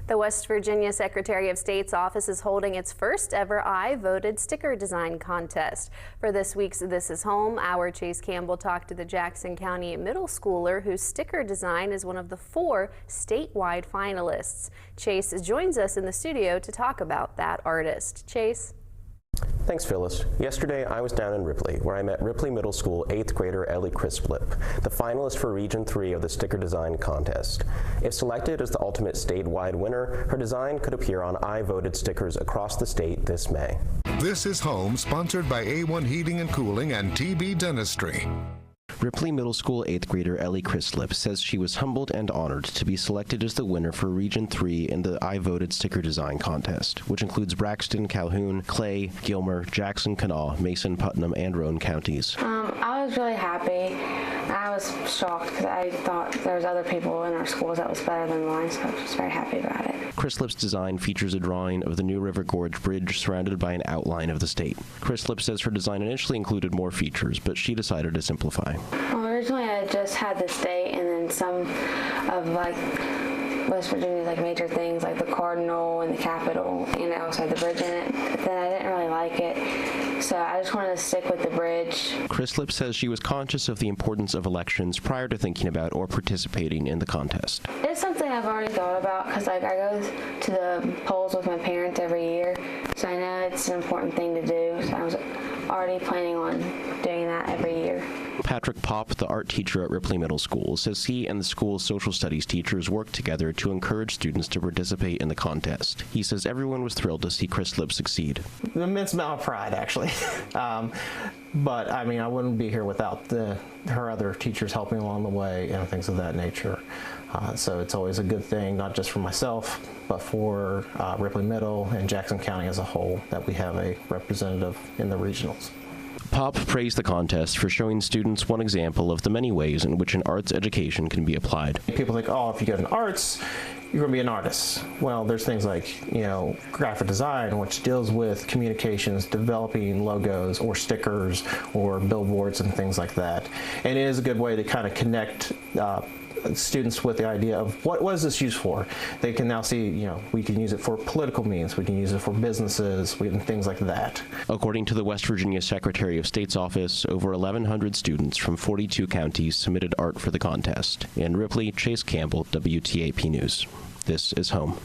The West Virginia Secretary of State's office is holding its first ever I Voted sticker design contest. For this week's This Is Home, our Chase Campbell talked to the Jackson County middle schooler whose sticker design is one of the 4 statewide finalists. Chase joins us in the studio to talk about that artist. Chase. Thanks, Phyllis. Yesterday, I was down in Ripley, where I met Ripley Middle School 8th grader Ellie Crisplip, the finalist for Region 3 of the sticker design contest. If selected as the ultimate statewide winner, her design could appear on I Voted stickers across the state this May. This is Home, sponsored by A1 Heating and Cooling and TB Dentistry. Ripley Middle School 8th grader Ellie Crisplip says she was humbled and honored to be selected as the winner for Region 3 in the I Voted sticker design contest, which includes Braxton, Calhoun, Clay, Gilmer, Jackson, Kanawha, Mason, Putnam, and Roane counties. I was really happy. I was shocked because I thought there was other people in our schools that was better than mine, so I was just very happy about it. Crislip's design features a drawing of the New River Gorge Bridge surrounded by an outline of the state. Crislip says her design initially included more features, but she decided to simplify. Well, originally I just had the state and then some of West Virginia's major things like the Cardinal and the Capitol, and it also had the bridge in it. But then I didn't really like it, so I just wanted to stick with the bridge. Crisplip says she was conscious of the importance of elections prior to thinking about or participating in the contest. It's something I've already thought about because I go to the polls with my parents every year, so I know it's an important thing to do. So I was already planning on doing that every year. Patrick Popp, the art teacher at Ripley Middle School, says he and the school's social studies teachers worked together to encourage students to participate in the contest. He says everyone was thrilled to see Crisplip succeed. An immense amount of pride, actually. But I mean, I wouldn't be here without her other teachers helping along the way and things of that nature. So it's always a good thing, not just for myself, but for Ripley Middle and Jackson County as a whole, that we have a representative in the regionals. Pop praised the contest for showing students one example of the many ways in which an arts education can be applied. People think, oh, if you get an arts, you're going to be an artist. Well, there's things like, graphic design, which deals with communications, developing logos or stickers or billboards and things like that. And it is a good way to kind of connect students with the idea of what is this used for. They can now see, we can use it for political means, we can use it for businesses, and things like that. According to the West Virginia Secretary of State's office, over 1,100 students from 42 counties submitted art for the contest. In Ripley, Chase Campbell, WTAP News. This is Home.